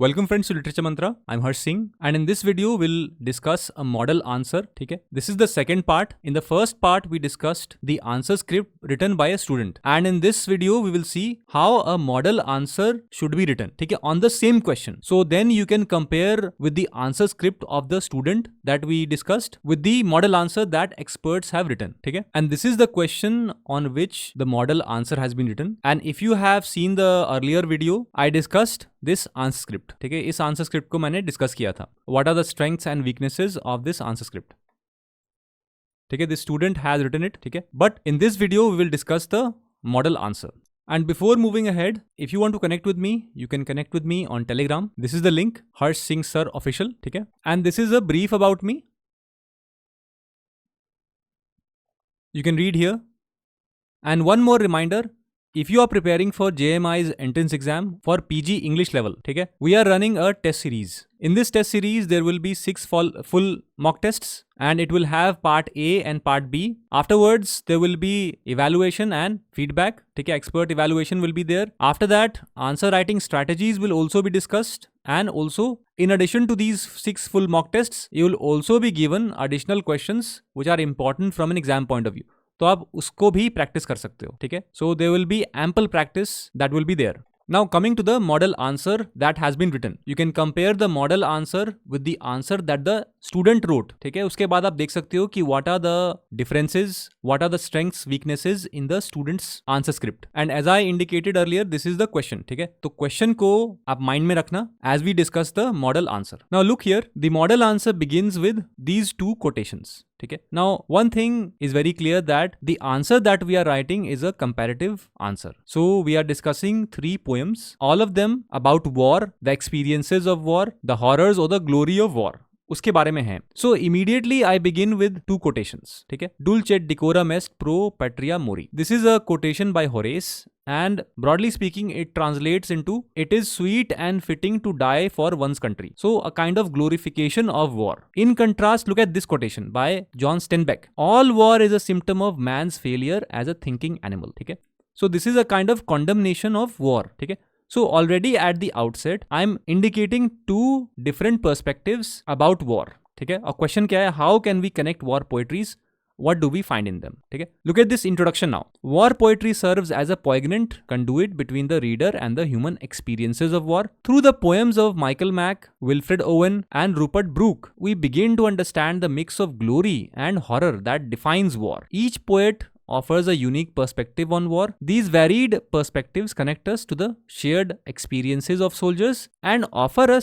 Welcome friends to Literature Mantra. I'm Harsh Singh, and in this video we'll discuss a model answer. Okay? This is the second part. In the first part we discussed the answer script written by a student, and in this video we will see how a model answer should be written. Okay? On the same question. So then you can compare with the answer script of the student that we discussed with the model answer that experts have written. Okay? And this is the question on which the model answer has been written. And if you have seen the earlier video, I discussed this answer script. ठीक है, इस answer script को मैंने discuss किया था. What are the strengths and weaknesses of this answer script? ठीक है, the student has written it. ठीक है, but in this video we will discuss the model answer. And before moving ahead, if you want to connect with me, you can connect with me on Telegram. This is the link, Harsh Singh Sir Official. ठीक है, and this is a brief about me. You can read here. And one more reminder. If you are preparing for JMI's entrance exam for PG English level, okay, we are running a test series. In this test series, there will be 6 full mock tests and it will have part A and part B. Afterwards, there will be evaluation and feedback. Okay, expert evaluation will be there. After that, answer writing strategies will also be discussed. And also, in addition to these 6 full mock tests, you will also be given additional questions which are important from an exam point of view. तो आप उसको भी practice कर सकते हो. ठीक है, so there will be ample practice that will be there. Now coming to the model answer that has been written, you can compare the model answer with the answer that the student wrote. ठीक है, उसके बाद आप देख सकते हो कि what are the differences, what are the strengths, weaknesses in the student's answer script. And as I indicated earlier, this is the question. ठीक है, तो question को आप mind में रखना as we discuss the model answer. Now look here, the model answer begins with these 2 quotations. Okay. Now, one thing is very clear that the answer that we are writing is a comparative answer. So, we are discussing 3 poems, all of them about war, the experiences of war, the horrors or the glory of war. उसके बारे में है. So, immediately I begin with 2 quotations. ठीक है, Dulcet decorum est pro patria mori. This is a quotation by Horace. And broadly speaking, it translates into, it is sweet and fitting to die for one's country. So a kind of glorification of war. In contrast, look at this quotation by John Steinbeck. All war is a symptom of man's failure as a thinking animal. Okay? So this is a kind of condemnation of war. Okay? So already at the outset, I'm indicating 2 different perspectives about war. Okay? A question क्या है? How can we connect war poetries? What do we find in them? Okay? Look at this introduction now. War poetry serves as a poignant conduit between the reader and the human experiences of war. Through the poems of Michael Mack, Wilfred Owen, and Rupert Brooke, we begin to understand the mix of glory and horror that defines war. Each poet offers a unique perspective on war. These varied perspectives connect us to the shared experiences of soldiers and offer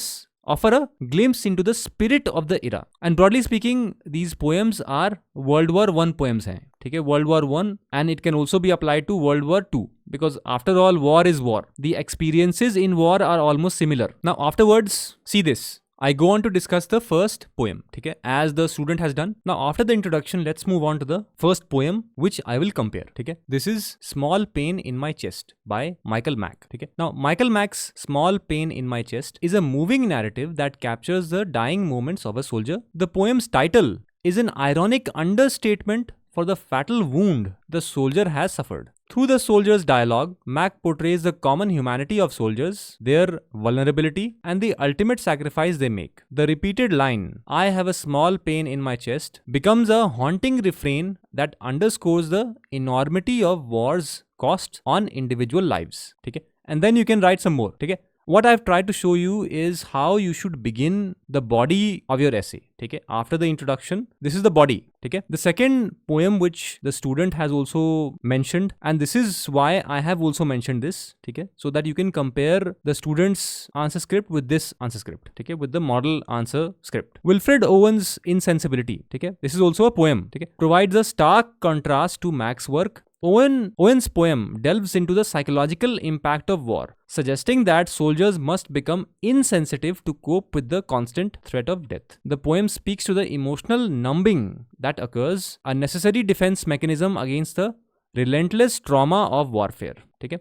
a glimpse into the spirit of the era. And broadly speaking, these poems are World War I poems हैं. ठीक है, World War I, and it can also be applied to World War II because after all, war is war. The experiences in war are almost similar. Now afterwards, see this. I go on to discuss the first poem, okay, as the student has done. Now, after the introduction, let's move on to the first poem, which I will compare, okay. This is Small Pain in My Chest by Michael Mack, okay. Now, Michael Mack's Small Pain in My Chest is a moving narrative that captures the dying moments of a soldier. The poem's title is an ironic understatement for the fatal wound the soldier has suffered. Through the soldiers' dialogue, Mack portrays the common humanity of soldiers, their vulnerability, and the ultimate sacrifice they make. The repeated line, "I have a small pain in my chest," becomes a haunting refrain that underscores the enormity of war's cost on individual lives. Okay? And then you can write some more. Okay? What I've tried to show you is how you should begin the body of your essay. Okay? After the introduction, this is the body. Okay? The second poem which the student has also mentioned, and this is why I have also mentioned this, okay? So that you can compare the student's answer script with this answer script, okay? With the model answer script. Wilfred Owen's Insensibility, okay? This is also a poem, okay? Provides a stark contrast to Mack's work. Owen's poem delves into the psychological impact of war, suggesting that soldiers must become insensitive to cope with the constant threat of death. The poem speaks to the emotional numbing that occurs, a necessary defense mechanism against the relentless trauma of warfare. Okay?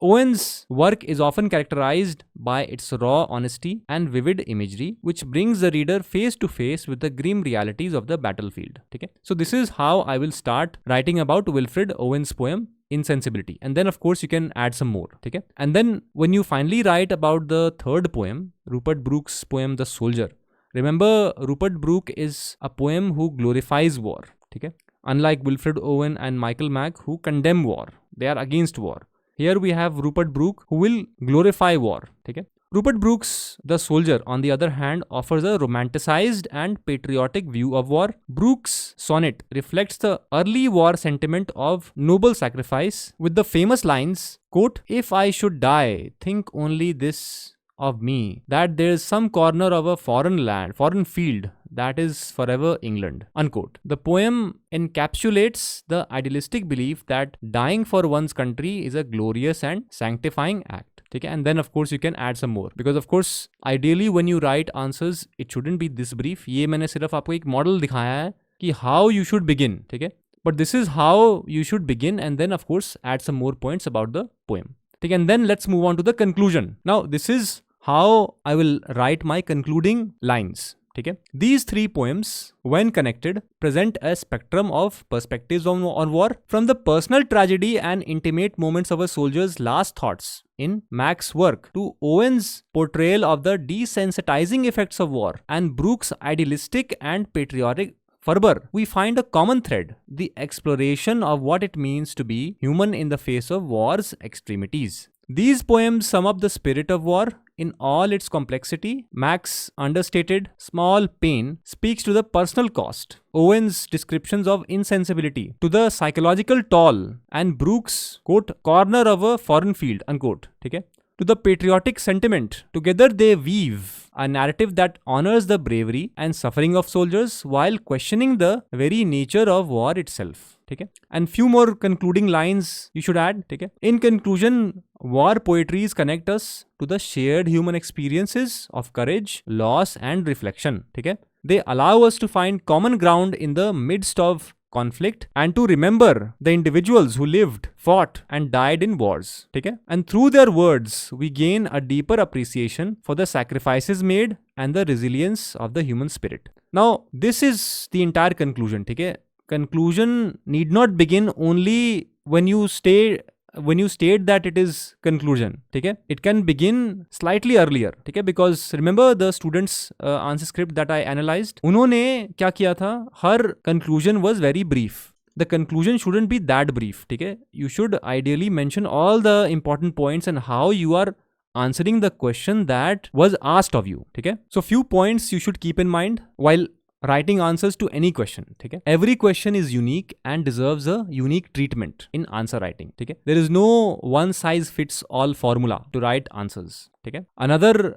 Owen's work is often characterized by its raw honesty and vivid imagery, which brings the reader face to face with the grim realities of the battlefield. Okay? So this is how I will start writing about Wilfred Owen's poem insensibility. And then of course you can add some more. Okay? And then when you finally write about the third poem, Rupert Brooke's poem, The Soldier, remember Rupert Brooke is a poem who glorifies war. Okay? Unlike Wilfred Owen and Michael Mack, who condemn war, they are against war. Here we have Rupert Brooke, who will glorify war. Okay? Rupert Brooke's The Soldier, on the other hand, offers a romanticized and patriotic view of war. Brooke's sonnet reflects the early war sentiment of noble sacrifice with the famous lines, quote, "If I should die, think only this of me, that there is some corner of a foreign field that is forever England," unquote. The poem encapsulates the idealistic belief that dying for one's country is a glorious and sanctifying act. Okay? And then of course you can add some more, because of course ideally when you write answers it shouldn't be this brief. ये मैंने सिर्फ आपको एक model दिखाया है कि how you should begin. ठीक है? But this is how you should begin, and then of course add some more points about the poem. Okay? And then let's move on to the conclusion. Now this is how I will write my concluding lines. Okay? These three poems, when connected, present a spectrum of perspectives on war, from the personal tragedy and intimate moments of a soldier's last thoughts in Mack's work to Owen's portrayal of the desensitizing effects of war and Brooke's idealistic and patriotic fervor. We find a common thread: the exploration of what it means to be human in the face of war's extremities. These poems sum up the spirit of war in all its complexity. Mack's understated small pain speaks to the personal cost, Owen's descriptions of insensibility to the psychological toll, and Brooke's, quote, corner of a foreign field, unquote, okay, to the patriotic sentiment. Together they weave a narrative that honors the bravery and suffering of soldiers while questioning the very nature of war itself. Okay? And few more concluding lines you should add. Okay? In conclusion, war poetries connect us to the shared human experiences of courage, loss and reflection. Okay? They allow us to find common ground in the midst of conflict and to remember the individuals who lived, fought and died in wars. Okay? And through their words, we gain a deeper appreciation for the sacrifices made and the resilience of the human spirit. Now, this is the entire conclusion. Okay? Conclusion need not begin only when you state that it is conclusion. Okay? It can begin slightly earlier. Okay? Because remember the students answer script that I analyzed, उन्होंने क्या किया था? Her conclusion was very brief. The conclusion shouldn't be that brief. Okay? You should ideally mention all the important points and how you are answering the question that was asked of you. Okay? So few points you should keep in mind while writing answers to any question. Okay? Every question is unique and deserves a unique treatment in answer writing. Okay? There is no one size fits all formula to write answers. Okay? Another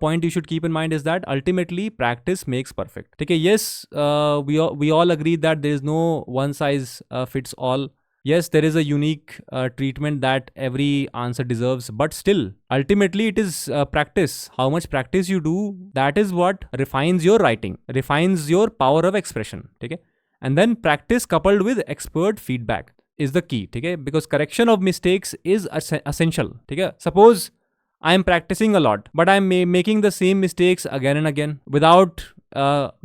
point you should keep in mind is that ultimately practice makes perfect. Okay? Yes, we all agree that there is no one size fits all. Yes, there is a unique treatment that every answer deserves, but still, ultimately it is practice. How much practice you do, that is what refines your writing, refines your power of expression. Okay? And then practice coupled with expert feedback is the key. Okay? Because correction of mistakes is essential. Okay? Suppose I am practicing a lot, but I am making the same mistakes again and again without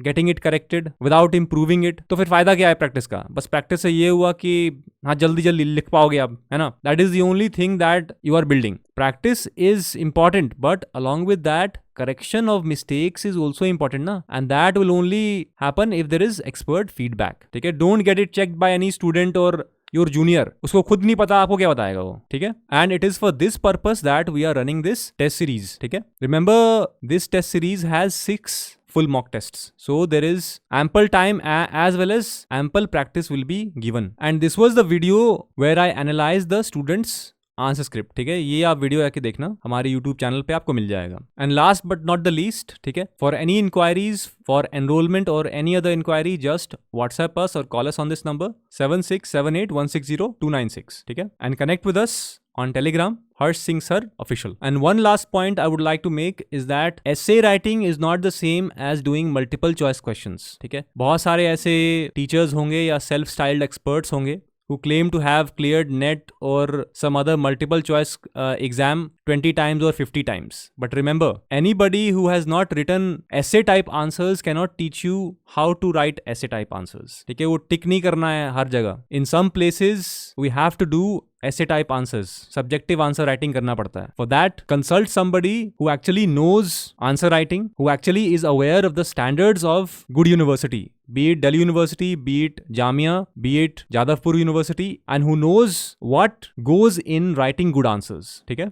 getting it corrected, without improving it, तो फिर फायदा क्या है practice का? बस practice से ये हुआ कि हाँ जल्दी जल्दी लिख पाओगे आप, है ना? That is the only thing that you are building. Practice is important, but along with that, correction of mistakes is also important, na? And that will only happen if there is expert feedback. ठीक है? Don't get it checked by any student or your junior. उसको खुद नहीं पता, आपको क्या बताएगा वो? ठीक है? And it is for this purpose that we are running this test series. ठीक है? Remember, this test series has 6 full mock tests. So there is ample time as well as ample practice will be given. And this was the video where I analyzed the students' answer script. ठीक है? ये आप video आके देखना, हमारे YouTube channel पे आपको मिल जाएगा. And last but not the least, ठीक है, for any inquiries for enrolment or any other inquiry, just WhatsApp us or call us on this number 7678160296. ठीक है? And connect with us on Telegram, Harsh Singh Sir Official. And one last point I would like to make is that essay writing is not the same as doing multiple choice questions. ठीक है? बहुत सारे ऐसे teachers होंगे या self-styled experts होंगे who claim to have cleared NET or some other multiple choice exam 20 times or 50 times. But remember, anybody who has not written essay type answers cannot teach you how to write essay type answers. ठीक है, वो टिक नहीं करना है हर जगह. In some places we have to do essay type answers, subjective answer writing करना पड़ता है. For that, consult somebody who actually knows answer writing, who actually is aware of the standards of good university, be it Delhi University, be it Jamia, be it Jadavpur University, and who knows what goes in writing good answers. ठीक है?